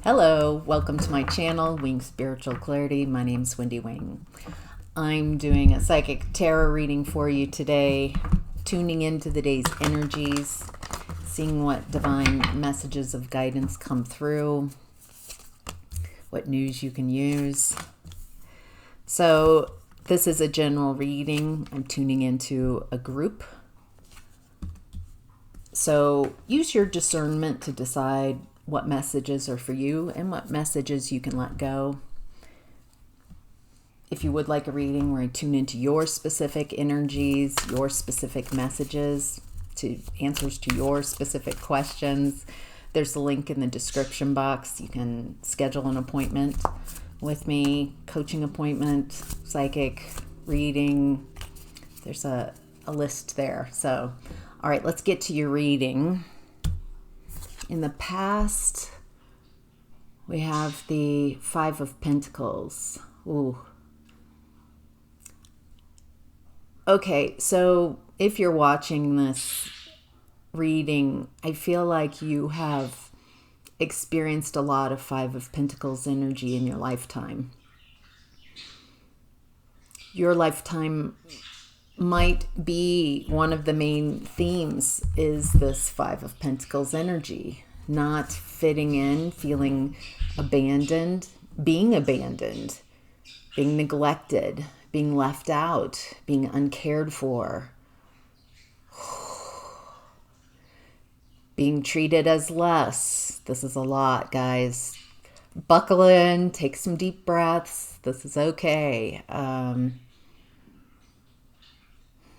Hello, welcome to my channel, Wing Spiritual Clarity. My name's Wendy Wing. I'm doing a psychic tarot reading for you today, tuning into the day's energies, seeing what divine messages of guidance come through, what news you can use. So this is a general reading. I'm tuning into a group. So use your discernment to decide what messages are for you and what messages you can let go. If you would like a reading where I tune into your specific energies, your specific messages, to answers to your specific questions, there's a link in the description box. You can schedule an appointment with me, coaching appointment, psychic reading. There's a list there. So, all right, let's get to your reading. In the past, we have the Five of Pentacles. Ooh. Okay, so if you're watching this reading, I feel like you have experienced a lot of Five of Pentacles energy in your lifetime. Your lifetime might be one of the main themes is this Five of Pentacles energy. Not fitting in, feeling abandoned, being neglected, being left out, being uncared for, being treated as less. This is a lot, guys. Buckle in, take some deep breaths. This is okay.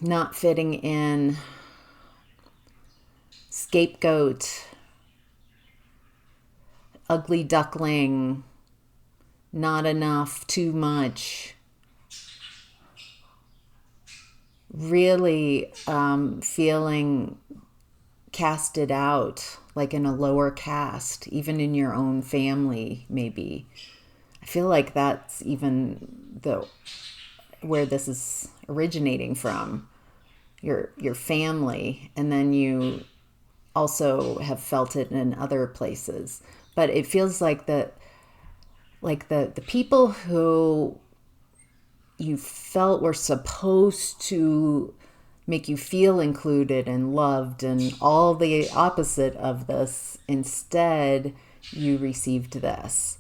Not fitting in, scapegoat, ugly duckling, not enough, too much. Really feeling casted out, like in a lower caste, even in your own family, maybe. I feel like that's even where this is originating from. Your family, and then you also have felt it in other places. But it feels like the people who you felt were supposed to make you feel included and loved and all the opposite of this, instead you received this.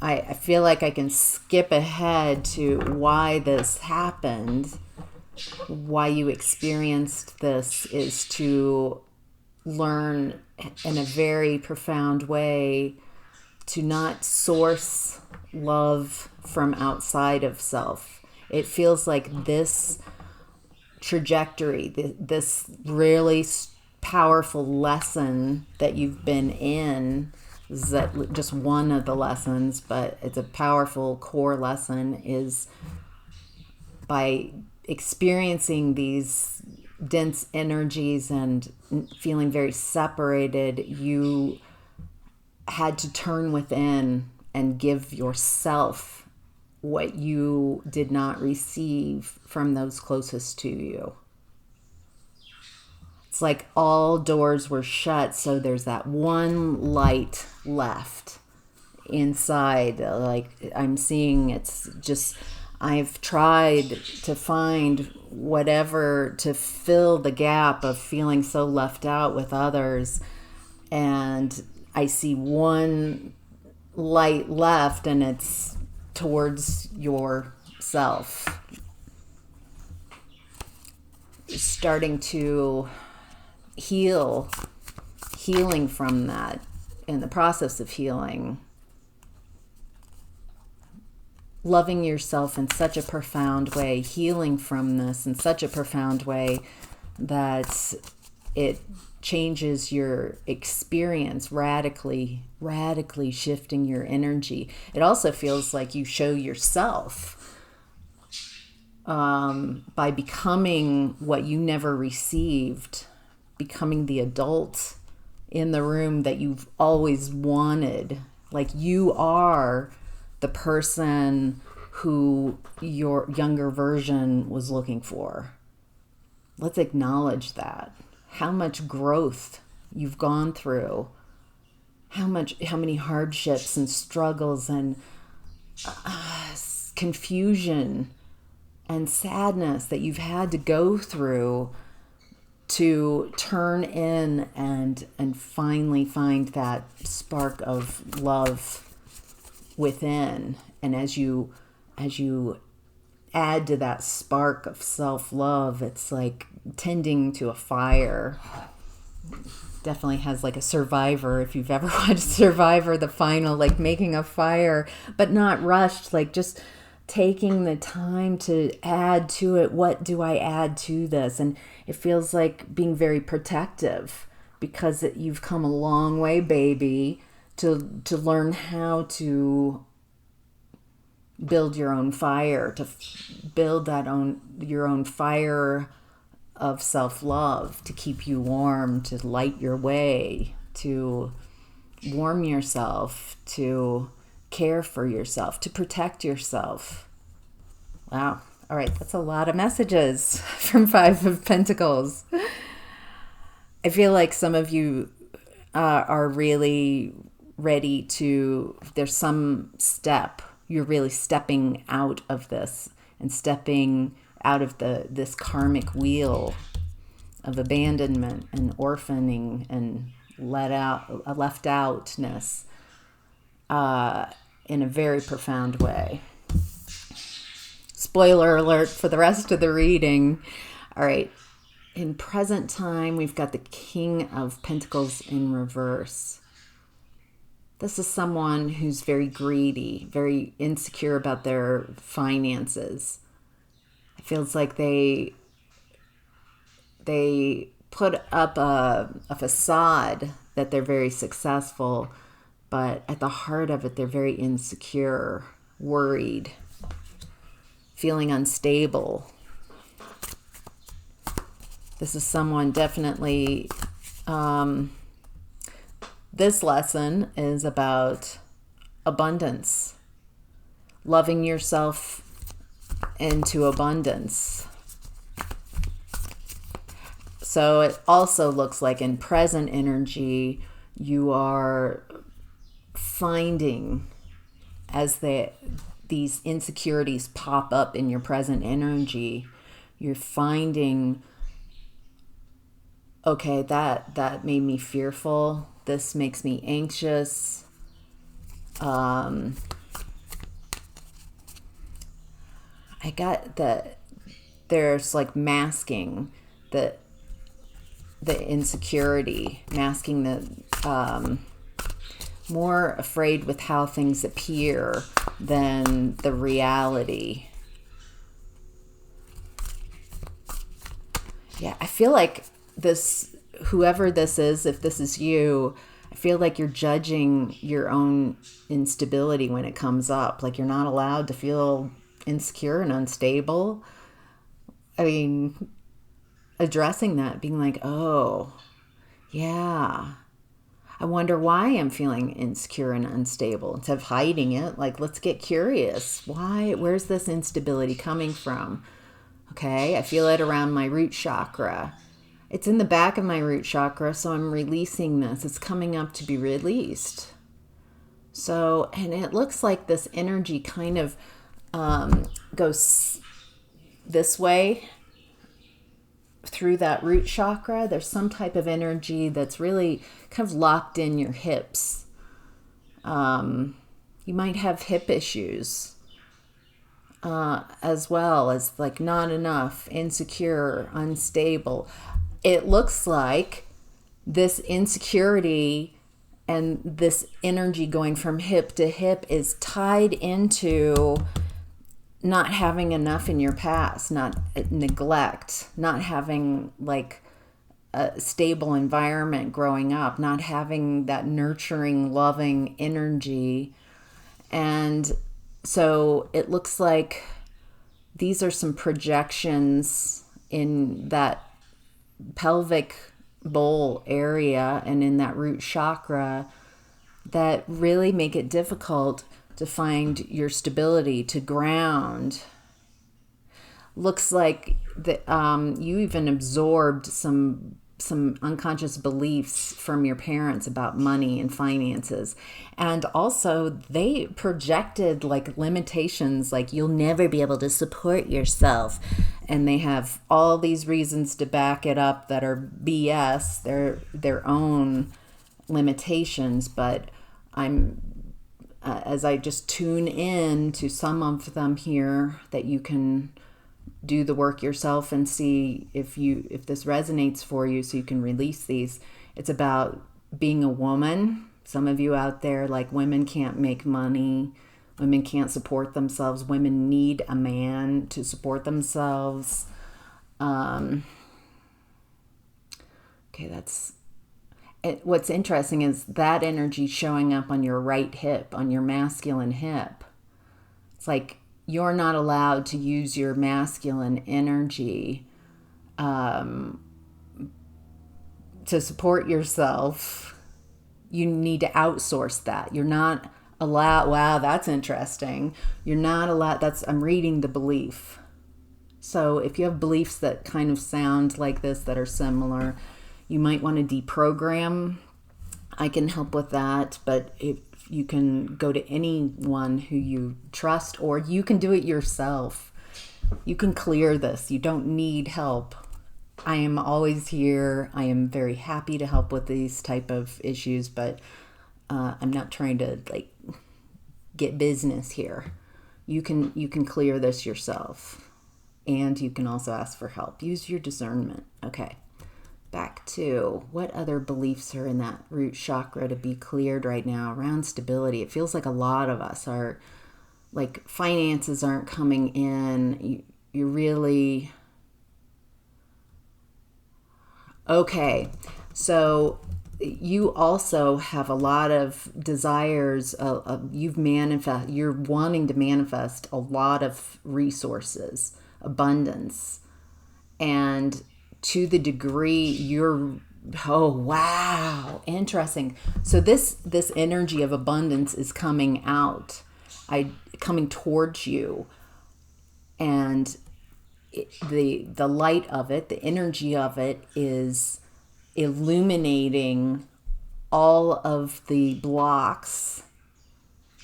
I feel like I can skip ahead to why this happened. Why you experienced this is to learn in a very profound way to not source love from outside of self. It feels like this trajectory, this really powerful lesson that you've been in, is that just one of the lessons, but it's a powerful core lesson, is by experiencing these dense energies and feeling very separated, you had to turn within and give yourself what you did not receive from those closest to you. It's like all doors were shut, so there's that one light left inside. Like I'm seeing, it's just, I've tried to find whatever to fill the gap of feeling so left out with others, and I see one light left, and it's towards yourself. Starting to healing from that, in the process of healing, loving yourself in such a profound way, healing from this in such a profound way that it changes your experience, radically shifting your energy. It also feels like you show yourself by becoming what you never received, becoming the adult in the room that you've always wanted. Like you are the person who your younger version was looking for. Let's acknowledge that. How much growth you've gone through how many hardships and struggles and confusion and sadness that you've had to go through to turn in and finally find that spark of love within. And as you add to that spark of self-love, it's like tending to a fire. Definitely has like a Survivor, if you've ever watched Survivor, the final, like making a fire, but not rushed, like just taking the time to add to it. What do I add to this? And it feels like being very protective, because you've come a long way, baby, to learn how to build your own fire, to build your own fire of self-love, to keep you warm, to light your way, to warm yourself, to care for yourself, to protect yourself. Wow. All right, that's a lot of messages from Five of Pentacles. I feel like some of you are really ready to, there's some step, you're really stepping out of this and stepping out of this karmic wheel of abandonment and orphaning and left outness in a very profound way. Spoiler alert for the rest of the reading. All right. In present time, we've got the King of Pentacles in reverse. This is someone who's very greedy, very insecure about their finances. It feels like they put up a facade that they're very successful, but at the heart of it, they're very insecure, worried, feeling unstable. This is someone definitely, this lesson is about abundance, loving yourself into abundance. So it also looks like in present energy, you are finding, as these insecurities pop up in your present energy, you're finding, okay, that made me fearful. This makes me anxious. I got that there's like masking the insecurity, masking the more afraid with how things appear than the reality. Yeah, I feel like this, whoever this is, if this is you, I feel like you're judging your own instability when it comes up. Like you're not allowed to feel insecure and unstable. I mean, addressing that, being like, oh, yeah, I wonder why I'm feeling insecure and unstable. Instead of hiding it, like, let's get curious. Where's this instability coming from? Okay, I feel it around my root chakra. It's in the back of my root chakra, so I'm releasing this. It's coming up to be released. So, and it looks like this energy kind of goes this way through that root chakra. There's some type of energy that's really kind of locked in your hips. You might have hip issues as well as like not enough, insecure, unstable. It looks like this insecurity and this energy going from hip to hip is tied into not having enough in your past, not neglect, not having like a stable environment growing up, not having that nurturing, loving energy. And so it looks like these are some projections in that pelvic bowl area and in that root chakra that really make it difficult to find your stability, to ground. Looks like that you even absorbed some some unconscious beliefs from your parents about money and finances. And also they projected like limitations, like you'll never be able to support yourself. And they have all these reasons to back it up that are BS, their own limitations. But as I just tune in to some of them here, that you can do the work yourself and see if this resonates for you, so you can release these. It's about being a woman. Some of you out there, like, women can't make money, women can't support themselves, women need a man to support themselves. Okay, that's it. What's interesting is that energy showing up on your right hip, on your masculine hip. It's like you're not allowed to use your masculine energy to support yourself. You need to outsource that. You're not allowed. Wow, that's interesting. You're not allowed. I'm reading the belief. So if you have beliefs that kind of sound like this, that are similar, you might want to deprogram. I can help with that, but if you can go to anyone who you trust, or you can do it yourself. You can clear this. You don't need help. I am always here. I am very happy to help with these type of issues, but I'm not trying to like get business here. You can clear this yourself, and you can also ask for help. Use your discernment. Okay. Back to what other beliefs are in that root chakra to be cleared right now around stability. It feels like a lot of us are like finances aren't coming in. You really... Okay, so you also have a lot of desires. You're wanting to manifest a lot of resources, abundance, and to the degree oh wow, interesting. So this energy of abundance is coming out, coming towards you, and the light of it, the energy of it, is illuminating all of the blocks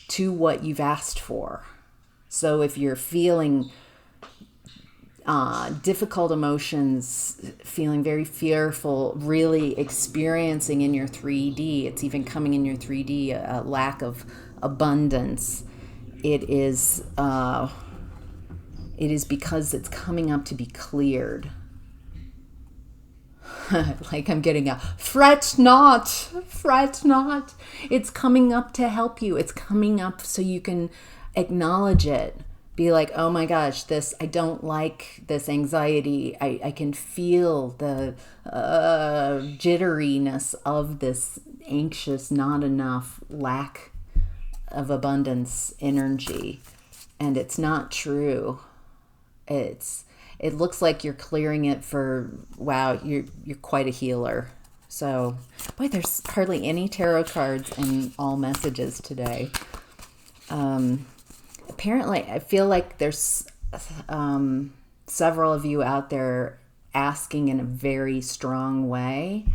to what you've asked for. So if you're feeling difficult emotions, feeling very fearful, really experiencing in your 3D, it's even coming in your 3D, a lack of abundance. It is because it's coming up to be cleared. Like I'm getting a fret not. It's coming up to help you. It's coming up so you can acknowledge it. Be like, oh my gosh, I don't like this anxiety. I can feel the jitteriness of this anxious, not enough, lack of abundance energy. And it's not true. It looks like you're clearing it for, wow, you're quite a healer. So, boy, there's hardly any tarot cards in all messages today. Apparently, I feel like there's several of you out there asking in a very strong way.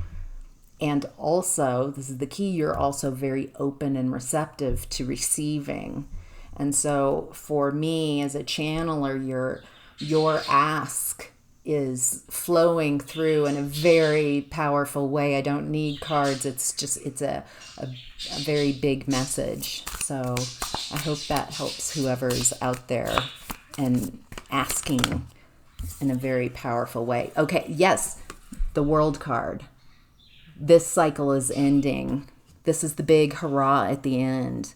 And also, this is the key, you're also very open and receptive to receiving. And so for me as a channeler, your ask is flowing through in a very powerful way. I don't need cards. It's a very big message. So I hope that helps whoever's out there and asking in a very powerful way. Okay, yes, the World card. This cycle is ending. This is the big hurrah at the end.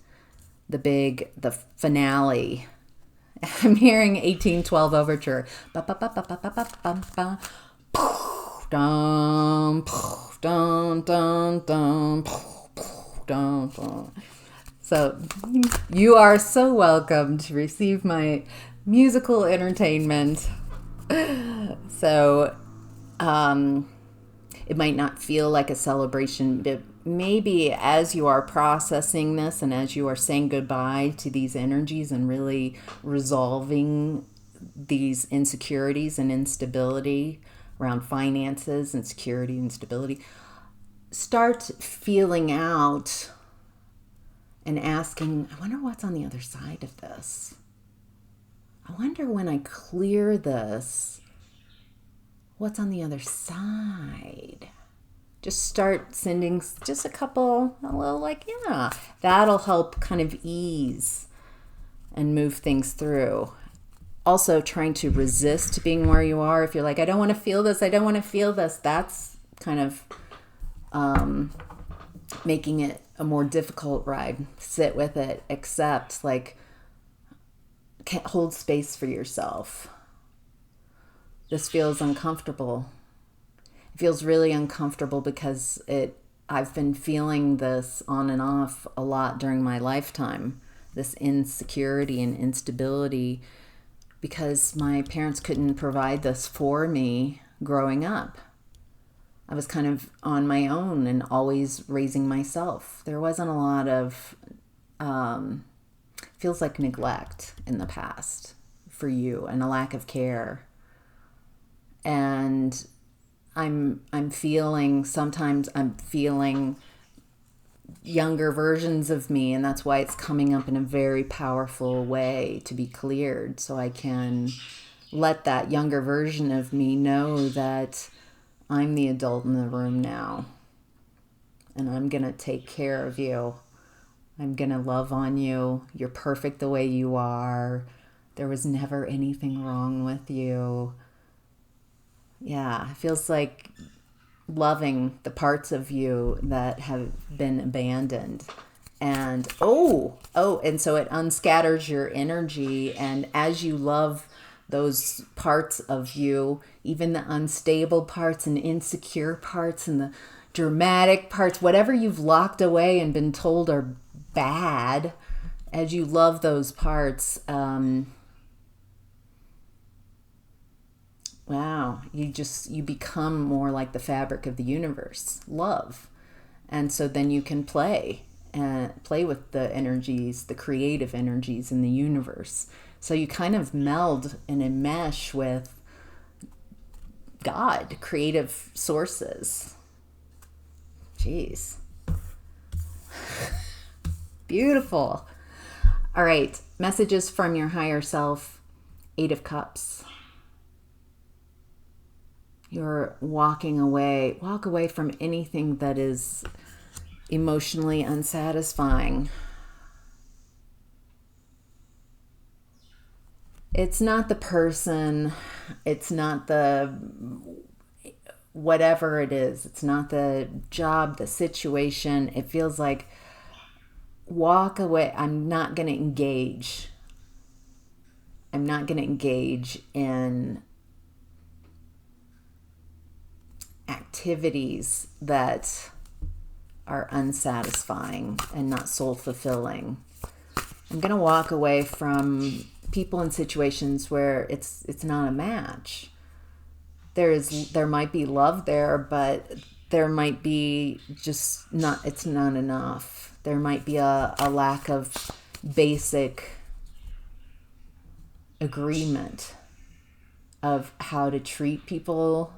The finale. I'm hearing 1812 overture. So you are so welcome to receive my musical entertainment. So it might not feel like a celebration, but maybe as you are processing this and as you are saying goodbye to these energies and really resolving these insecurities and instability, around finances and security and stability. Start feeling out and asking, I wonder what's on the other side of this. I wonder when I clear this, what's on the other side? Just start sending just a little like, yeah, that'll help kind of ease and move things through. Also, trying to resist being where you are. If you're like, I don't want to feel this, I don't want to feel this, that's kind of making it a more difficult ride. Sit with it, accept, like, can't hold space for yourself. This feels uncomfortable. It feels really uncomfortable because I've been feeling this on and off a lot during my lifetime, this insecurity and instability, because my parents couldn't provide this for me growing up. I was kind of on my own and always raising myself. There wasn't a lot of, feels like neglect in the past for you and a lack of care. And sometimes I'm feeling younger versions of me, and that's why it's coming up in a very powerful way to be cleared, so I can let that younger version of me know that I'm the adult in the room now, and I'm going to take care of you. I'm going to love on you. You're perfect the way you are. There was never anything wrong with you. Yeah, it feels like loving the parts of you that have been abandoned. And and so it unscatters your energy, and as you love those parts of you, even the unstable parts and insecure parts and the dramatic parts, whatever you've locked away and been told are bad, as you love those parts, wow, you become more like the fabric of the universe, love. And so then you can play with the energies, the creative energies in the universe. So you kind of meld and enmesh with God, creative sources. Jeez. Beautiful. All right, messages from your higher self. 8 of Cups. You're walking away. Walk away from anything that is emotionally unsatisfying. It's not the person. It's not the whatever it is. It's not the job, the situation. It feels like walk away. I'm not going to engage. I'm not going to engage in activities that are unsatisfying and not soul-fulfilling. I'm going to walk away from people and situations where it's not a match. There might be love there, but there might be it's not enough. There might be a lack of basic agreement of how to treat people.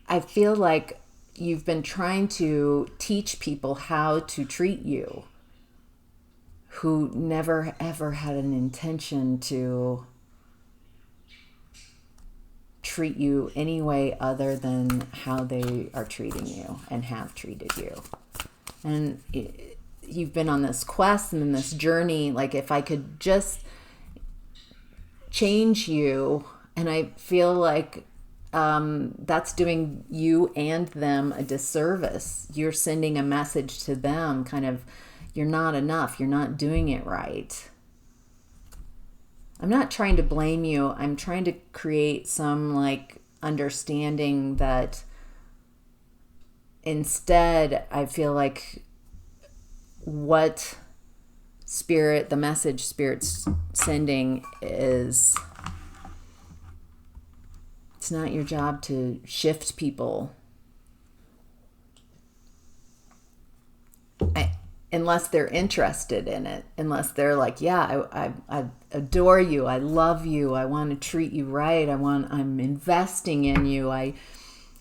I feel like you've been trying to teach people how to treat you who never ever had an intention to treat you any way other than how they are treating you and have treated you. And you've been on this quest and in this journey, like, if I could just change you, and I feel like that's doing you and them a disservice. You're sending a message to them, kind of, you're not enough, you're not doing it right. I'm not trying to blame you. I'm trying to create some understanding that instead, I feel like what the message Spirit's sending is, it's not your job to shift people. unless they're interested in it, unless they're like, yeah, I adore you, I love you, I want to treat you right, I'm investing in you, I'm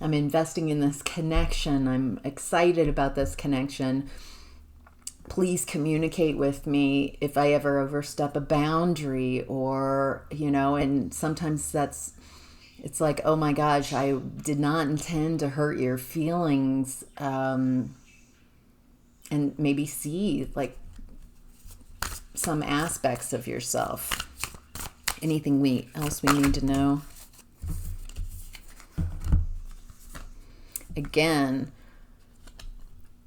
investing in this connection, I'm excited about this connection. Please communicate with me if I ever overstep a boundary, or, and sometimes it's like, oh my gosh, I did not intend to hurt your feelings. And maybe see like some aspects of yourself. Anything else we need to know? Again,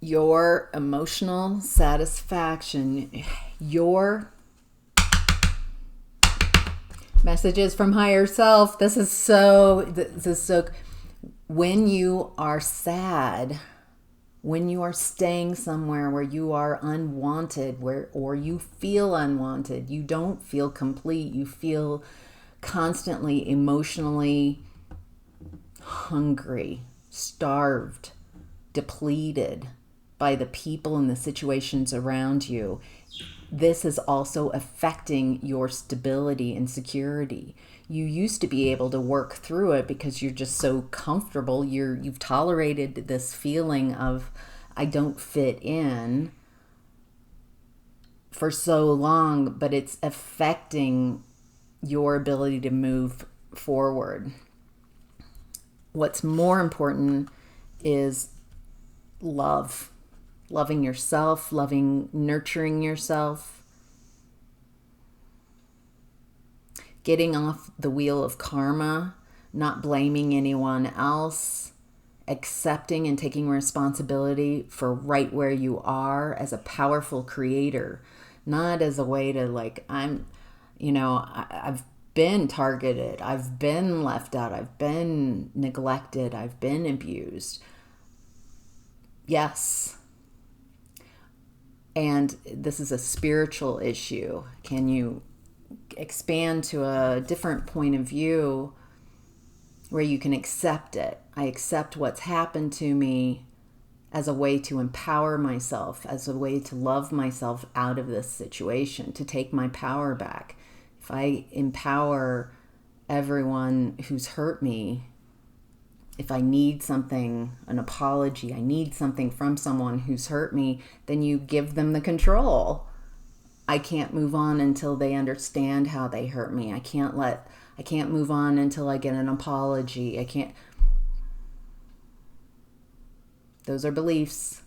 your emotional satisfaction, your messages from higher self. This is so, when you are sad, when you are staying somewhere where you are unwanted, or you feel unwanted, you don't feel complete, you feel constantly emotionally hungry, starved, depleted by the people and the situations around you, this is also affecting your stability and security. You used to be able to work through it because you're just so comfortable. You've tolerated this feeling of I don't fit in for so long, but it's affecting your ability to move forward. What's more important is love. Loving yourself, nurturing yourself. Getting off the wheel of karma, not blaming anyone else, accepting and taking responsibility for right where you are as a powerful creator, not as a way to like, I've been targeted, I've been left out, I've been neglected, I've been abused. Yes. And this is a spiritual issue. Can you expand to a different point of view where you can accept it? I accept what's happened to me as a way to empower myself, as a way to love myself out of this situation, to take my power back. If I empower everyone who's hurt me, if I need something, an apology, I need something from someone who's hurt me, then you give them the control. I can't move on until they understand how they hurt me. I can't move on until I get an apology. I can't. Those are beliefs.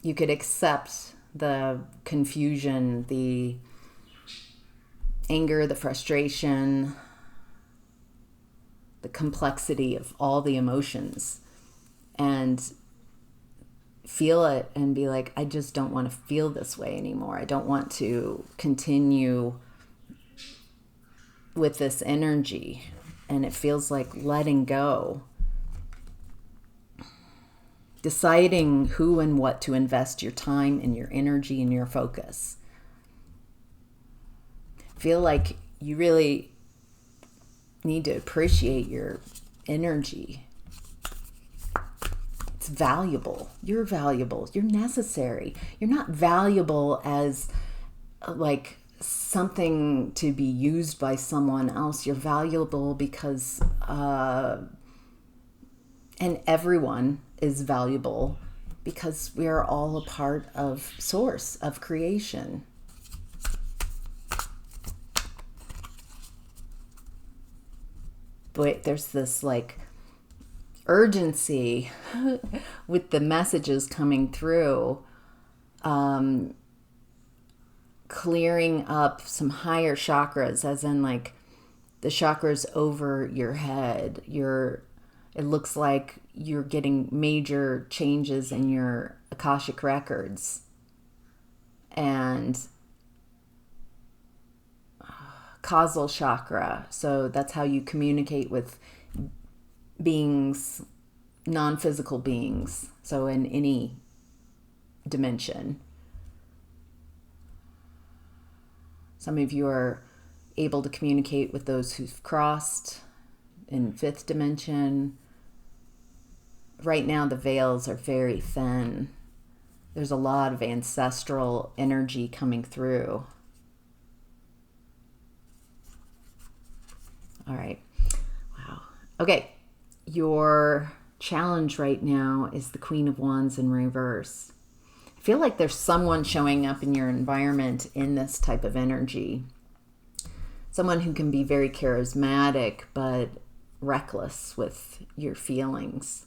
You could accept the confusion, the anger, the frustration, the complexity of all the emotions, and feel it and be like, I just don't want to feel this way anymore. I don't want to continue with this energy. And it feels like letting go. Deciding who and what to invest your time and your energy and your focus. Feel like you really need to appreciate your energy. It's valuable. You're valuable. You're necessary. You're not valuable as like something to be used by someone else. You're valuable because, and everyone is valuable because we are all a part of source, of creation. But there's this like urgency with the messages coming through, clearing up some higher chakras, as in like the chakras over your head. It looks like you're getting major changes in your Akashic records. And causal chakra. So that's how you communicate with beings, non-physical beings. So in any dimension. Some of you are able to communicate with those who've crossed in fifth dimension. Right now the veils are very thin. there's a lot of ancestral energy coming through. All right. Wow. Okay. Your challenge right now is the Queen of Wands in reverse. I feel like there's someone showing up in your environment in this type of energy. Someone who can be very charismatic, but reckless with your feelings.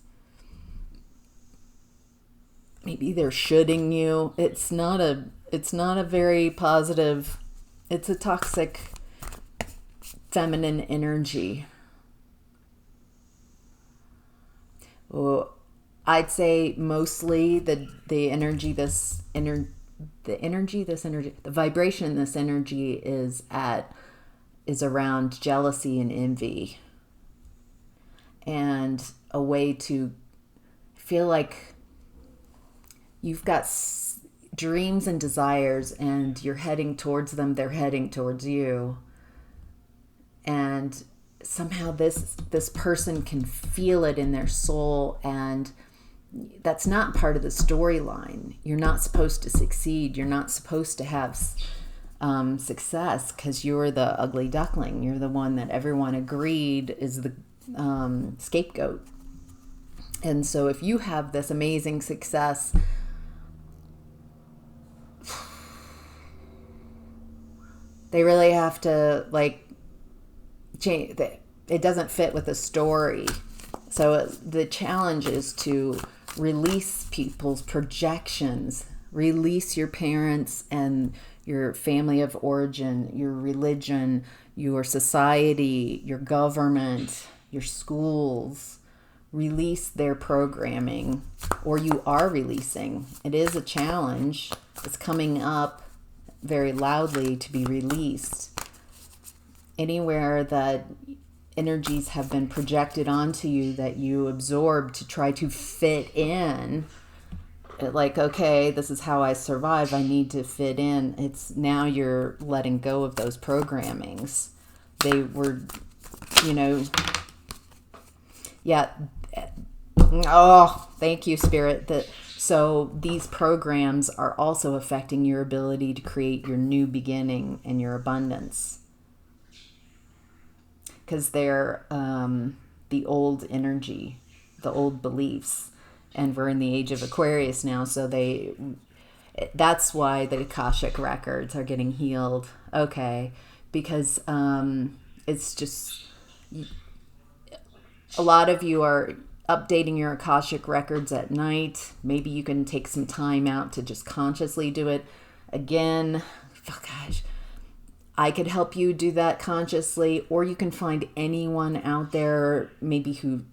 Maybe they're shoulding you. It's not a very positive, it's a toxic feminine energy. Well, I'd say mostly the vibration in this energy is around jealousy and envy, and a way to feel like you've got dreams and desires and you're heading towards them, they're heading towards you, and somehow this person can feel it in their soul, and that's not part of the storyline. You're not supposed to succeed. You're not supposed to have success because you're the ugly duckling. You're the one that everyone agreed is the scapegoat. And so if you have this amazing success, they really have to change. It doesn't fit with the story. So the challenge is to release people's projections, release your parents and your family of origin, your religion, your society, your government, your schools. Release their programming, or you are releasing. It is a challenge. It's coming up very loudly to be released. Anywhere that energies have been projected onto you that you absorb to try to fit in, okay, this is how I survive, I need to fit in. It's now you're letting go of those programmings. They were, oh, thank you, Spirit. So these programs are also affecting your ability to create your new beginning and your abundance. Because they're the old energy, the old beliefs. And we're in the age of Aquarius now, so that's why the Akashic records are getting healed. Okay, because it's just, a lot of you are updating your Akashic records at night. Maybe you can take some time out to just consciously do it. Again, gosh, I could help you do that consciously, or you can find anyone out there, maybe who,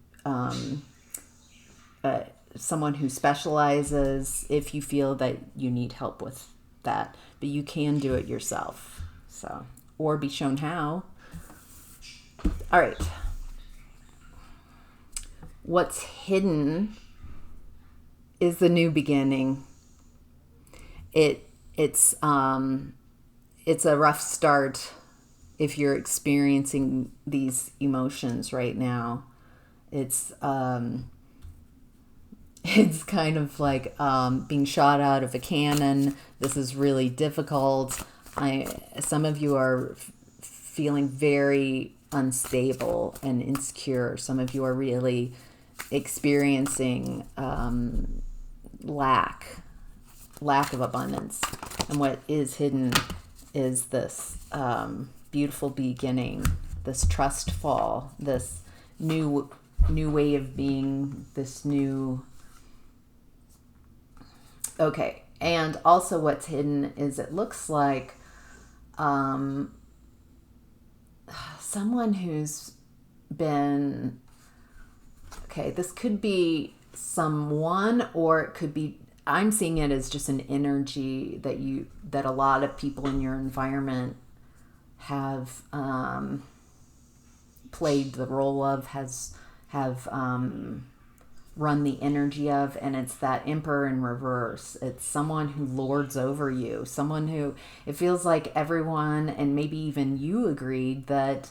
someone who specializes, if you feel that you need help with that. But you can do it yourself, or be shown how. All right. What's hidden is the new beginning. It's a rough start if you're experiencing these emotions right now. It's kind of like being shot out of a cannon. This is really difficult. Some of you are feeling very unstable and insecure. Some of you are really experiencing lack of abundance. And what is hidden is this beautiful beginning, this trust fall, this new way of being, this new... Okay, and also what's hidden is it looks like someone who's been... Okay, this could be someone, or it could be... I'm seeing it as just an energy that a lot of people in your environment have played the role of, have run the energy of, and it's that Emperor in reverse. It's someone who lords over you, someone who, it feels like everyone, and maybe even you, agreed that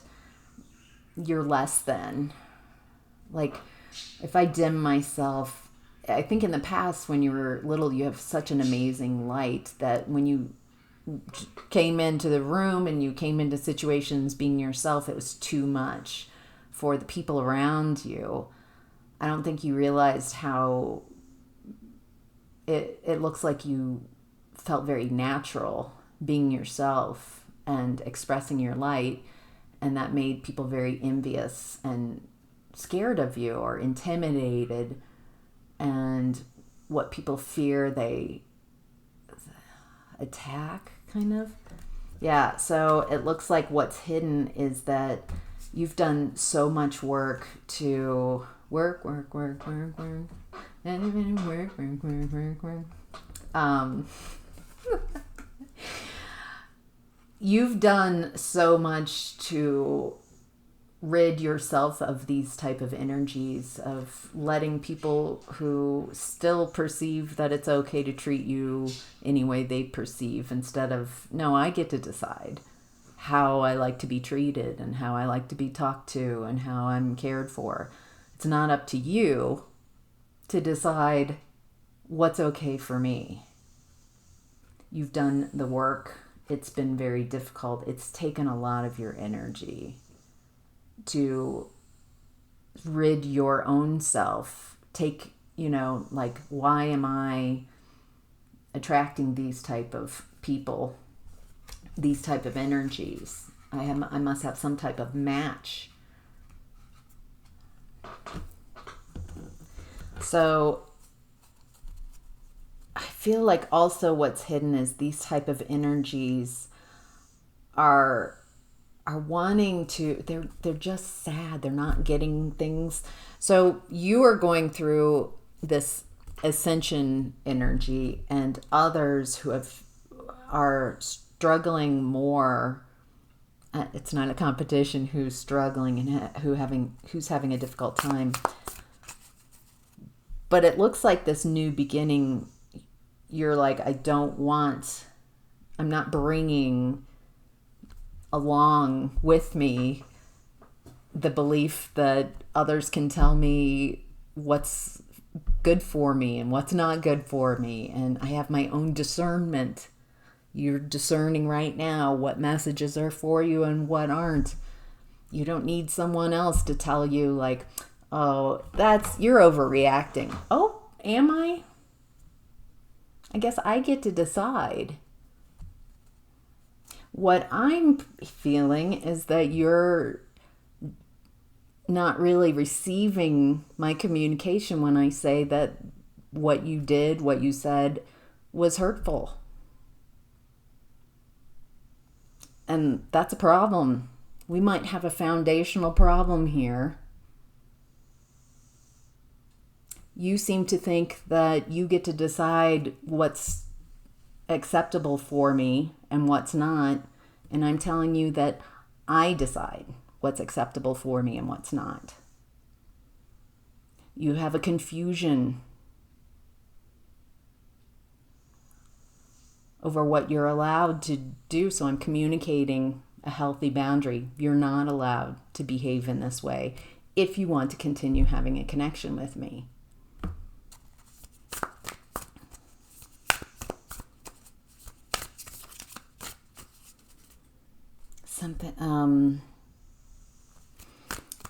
you're less than. Like, if I dim myself, I think in the past when you were little, you have such an amazing light that when you came into the room and you came into situations being yourself, it was too much for the people around you. I don't think you realized how it looks like you felt very natural being yourself and expressing your light, and that made people very envious and scared of you or intimidated, and what people fear they attack, kind of. Yeah, so it looks like what's hidden is that you've done so much work to work. You've done so much to rid yourself of these type of energies, of letting people who still perceive that it's okay to treat you any way they perceive, instead of, no, I get to decide how I like to be treated and how I like to be talked to and how I'm cared for. It's not up to you to decide what's okay for me. You've done the work. It's been very difficult. It's taken a lot of your energy to rid your own self. Take, like, why am I attracting these type of people, these type of energies? I must have some type of match. So I feel like also what's hidden is these type of energies are wanting to, they're just sad. They're not getting things. So you are going through this ascension energy, and others who are struggling more. It's not a competition who's struggling and who's having a difficult time. But it looks like this new beginning, you're like, I'm not bringing along with me the belief that others can tell me what's good for me and what's not good for me. And I have my own discernment. You're discerning right now what messages are for you and what aren't. You don't need someone else to tell you, like, oh, you're overreacting. Oh, am I? I guess I get to decide. What I'm feeling is that you're not really receiving my communication when I say that what you did, what you said was hurtful. And that's a problem. We might have a foundational problem here. You seem to think that you get to decide what's acceptable for me and what's not. And I'm telling you that I decide what's acceptable for me and what's not. You have a confusion over what you're allowed to do. So I'm communicating a healthy boundary. You're not allowed to behave in this way if you want to continue having a connection with me.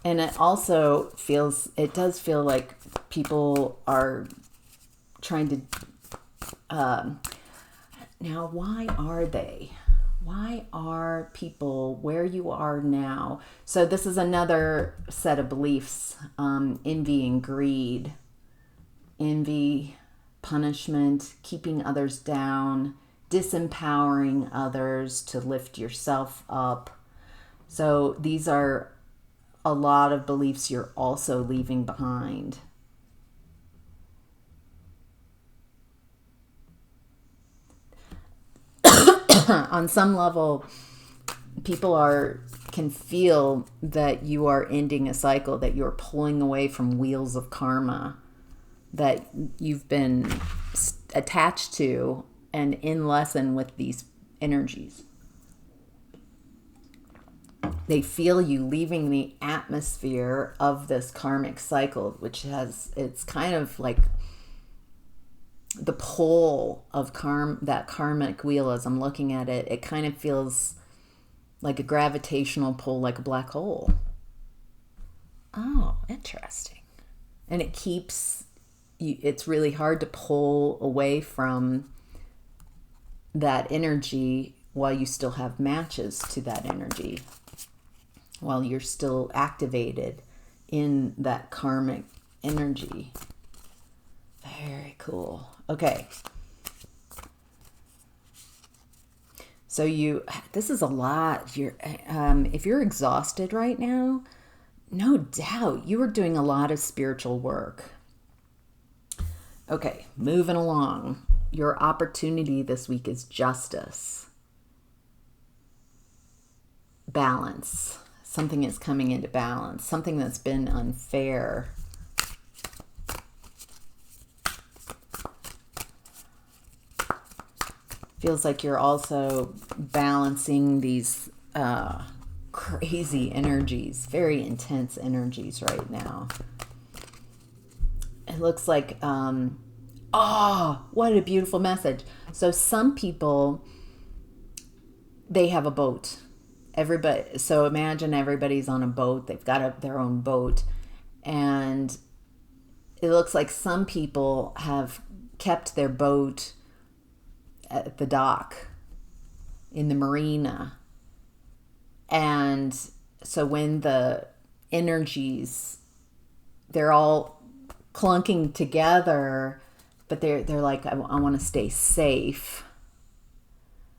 And it also does feel like people are trying to, now why are they? Why are people where you are now? So this is another set of beliefs, envy and greed. Envy, punishment, keeping others down, disempowering others to lift yourself up. So these are a lot of beliefs you're also leaving behind. On some level, people can feel that you are ending a cycle, that you're pulling away from wheels of karma that you've been attached to and in lesson with these energies. They feel you leaving the atmosphere of this karmic cycle, which it's kind of like the pull of that karmic wheel, as I'm looking at it, it kind of feels like a gravitational pull, like a black hole. Oh, interesting. And it keeps you, it's really hard to pull away from that energy while you still have matches to that energy, while you're still activated in that karmic energy. Very cool. Okay. So this is a lot. If you're exhausted right now, no doubt you are doing a lot of spiritual work. Okay, moving along. Your opportunity this week is justice. Balance. Something is coming into balance. Something that's been unfair. Feels like you're also balancing these crazy energies, very intense energies right now. It looks like, what a beautiful message. So some people, they have a boat. So imagine everybody's on a boat. They've got their own boat. And it looks like some people have kept their boat at the dock in the marina. And so when the energies, they're all clunking together, but they're like, I want to stay safe.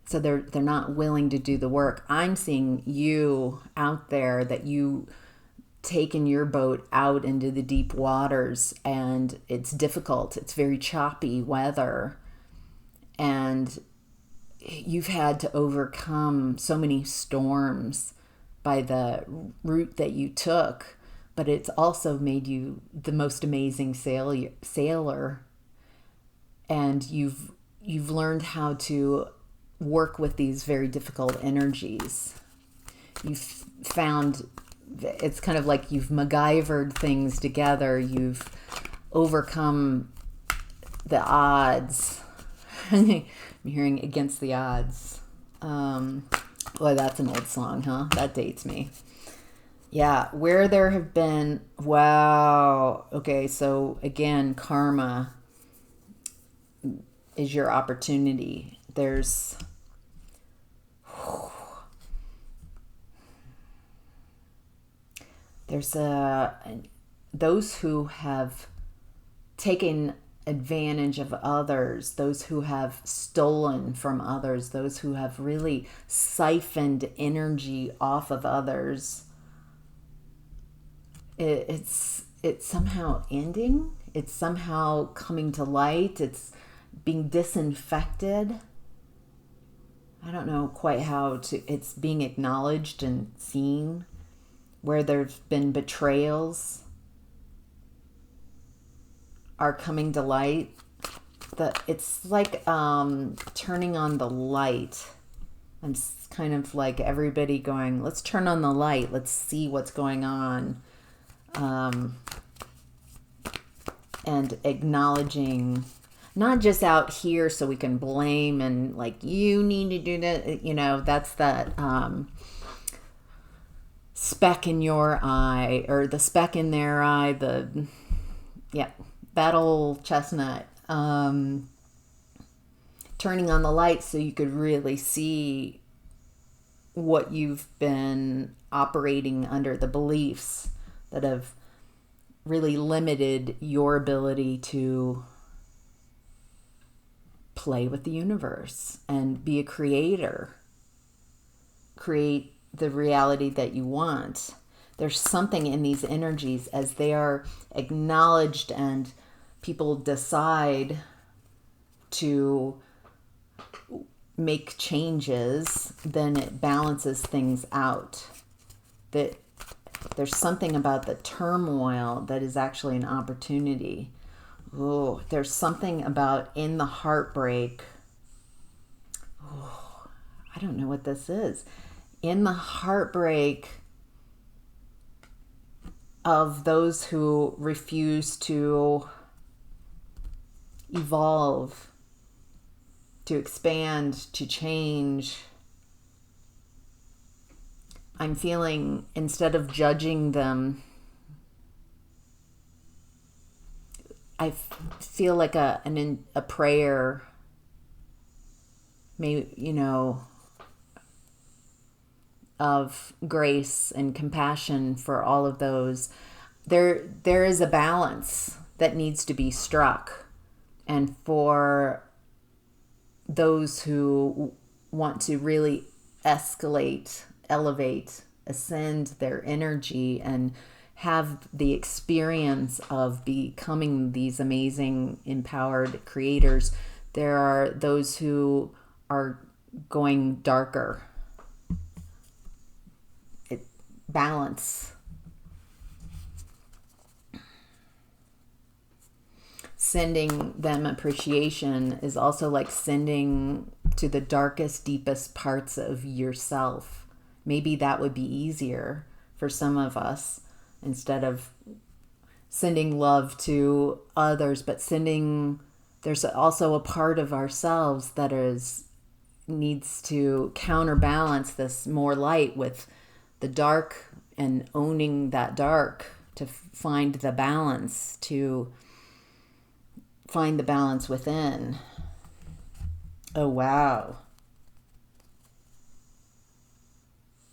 So they're not willing to do the work. I'm seeing you out there, that you taken your boat out into the deep waters, and it's difficult. It's very choppy weather. And you've had to overcome so many storms by the route that you took, but it's also made you the most amazing sailor. And you've learned how to work with these very difficult energies. You've found, it's kind of like you've MacGyvered things together. You've overcome the odds. I'm hearing Against the Odds. Boy, that's an old song, huh? That dates me. Yeah, where there have been, wow. Okay, so again, karma is your opportunity. There's those who have taken advantage of others, those who have stolen from others, those who have really siphoned energy off of others. It's somehow ending. It's somehow coming to light. It's being disinfected. I don't know quite it's being acknowledged and seen. Where there's been betrayals are coming to light. It's like turning on the light. I'm kind of like everybody going, let's turn on the light. Let's see what's going on. And acknowledging, not just out here so we can blame and like, you need to do that. That's that speck in your eye, or the speck in their eye, that old chestnut. Turning on the light so you could really see what you've been operating under, the beliefs that have really limited your ability to play with the universe and be a creator. Create the reality that you want. There's something in these energies as they are acknowledged and people decide to make changes, then it balances things out. That there's something about the turmoil that is actually an opportunity. Oh, there's something about in the heartbreak. Oh, I don't know what this is. In the heartbreak of those who refuse to evolve, to expand, to change. I'm feeling, instead of judging them, I feel like a prayer, maybe, of grace and compassion for all of those. There is a balance that needs to be struck. And for those who want to really escalate, elevate, ascend their energy and have the experience of becoming these amazing, empowered creators, there are those who are going darker. Balance. Sending them appreciation is also like sending to the darkest, deepest parts of yourself. Maybe that would be easier for some of us, instead of sending love to others, but there's also a part of ourselves that needs to counterbalance this more light with the dark, and owning that dark to find the balance, within. Oh, wow.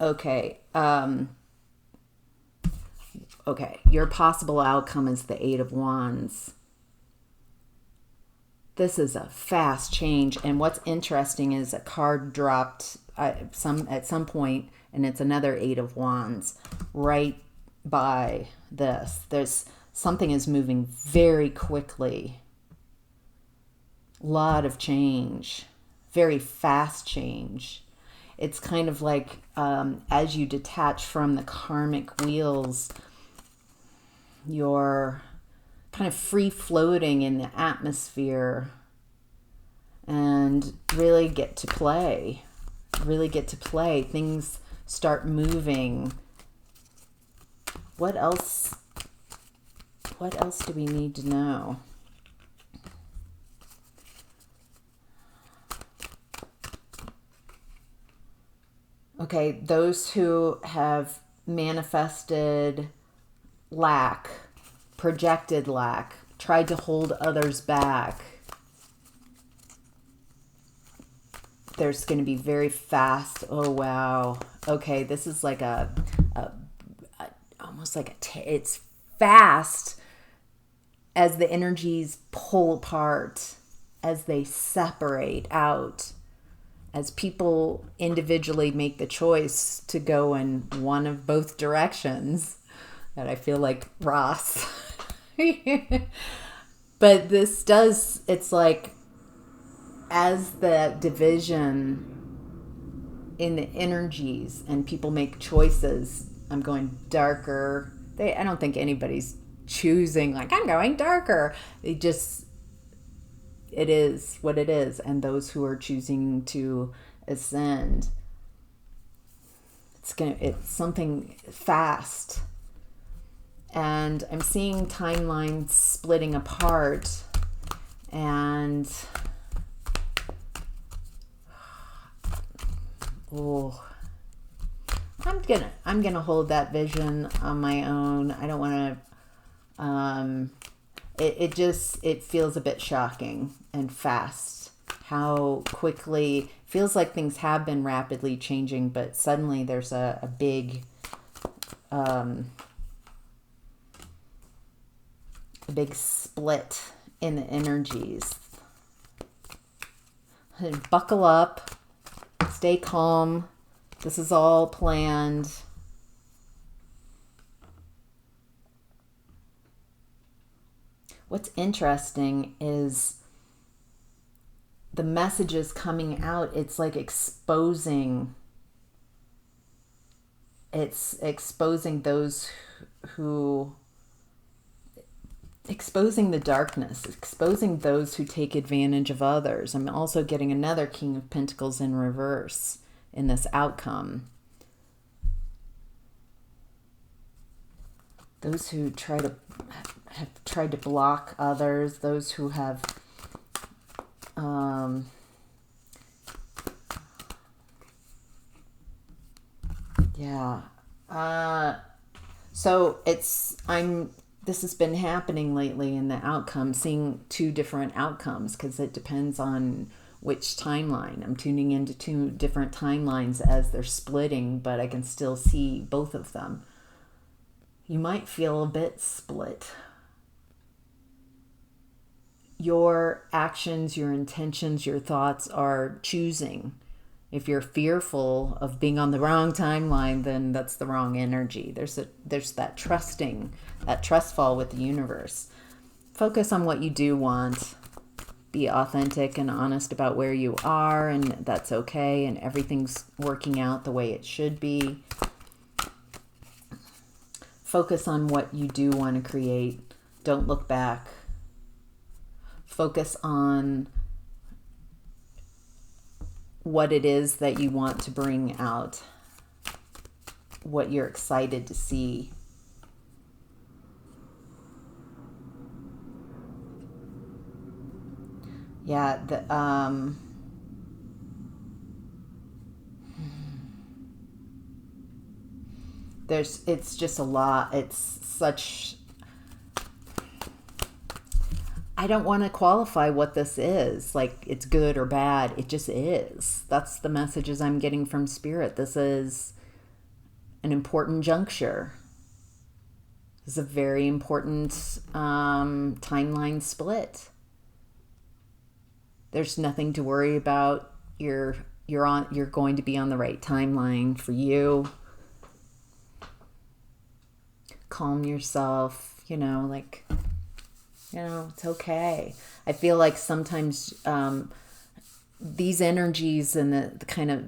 Okay. Okay. Your possible outcome is the Eight of Wands. This is a fast change. And what's interesting is a card dropped at some point, and it's another Eight of Wands right by this. Something is moving very quickly. Lot of change. Very fast change. It's kind of like as you detach from the karmic wheels, you're kind of free floating in the atmosphere and really get to play. Things start moving. What else do we need to know? Okay, those who have manifested lack, projected lack, tried to hold others back, there's going to be very fast. Oh, wow. Okay, this is like almost like it's fast as the energies pull apart, as they separate out, as people individually make the choice to go in one of both directions. And I feel like Ross. But it's like, as the division in the energies and people make choices, I'm going darker. I don't think anybody's choosing like, I'm going darker. It is what it is. And those who are choosing to ascend, it's something fast. And I'm seeing timelines splitting apart, and I'm gonna hold that vision on my own. I don't want to. It feels a bit shocking and fast. How quickly, feels like things have been rapidly changing, but suddenly there's a big split in the energies. Buckle up, stay calm. This is all planned. What's interesting is the messages coming out. It's like exposing those who, exposing the darkness, exposing those who take advantage of others. I'm also getting another King of Pentacles in reverse in this outcome. Those who have tried to block others, those who have Yeah. So this has been happening lately in the outcome, seeing two different outcomes because it depends on which timeline. I'm tuning into two different timelines as they're splitting, but I can still see both of them. You might feel a bit split. Your actions, your intentions, your thoughts are choosing. If you're fearful of being on the wrong timeline, then that's the wrong energy. There's that trusting, that trust fall with the universe. Focus on what you do want. Be authentic and honest about where you are, and that's okay, and everything's working out the way it should be. Focus on what you do want to create. Don't look back. Focus on what it is that you want to bring out, what you're excited to see. Yeah, it's just a lot. It's such, I don't want to qualify what this is, like it's good or bad. It just is. That's the messages I'm getting from Spirit. This is an important juncture. This is a very important timeline split. There's nothing to worry about. You're going to be on the right timeline for you. Calm yourself, it's okay. I feel like sometimes these energies and the kind of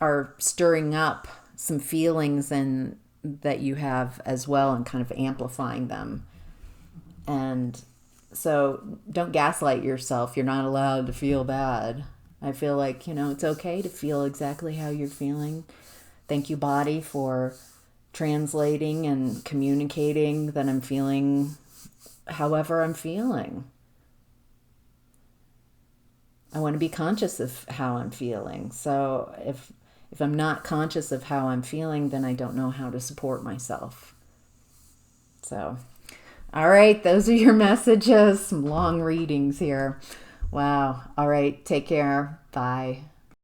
are stirring up some feelings and that you have as well and kind of amplifying them. And so don't gaslight yourself. You're not allowed to feel bad. I feel like, it's okay to feel exactly how you're feeling. Thank you, body, for translating and communicating that I'm feeling however I'm feeling. I want to be conscious of how I'm feeling. So if I'm not conscious of how I'm feeling, then I don't know how to support myself. So, all right, those are your messages. Some long readings here. Wow. All right, take care. Bye.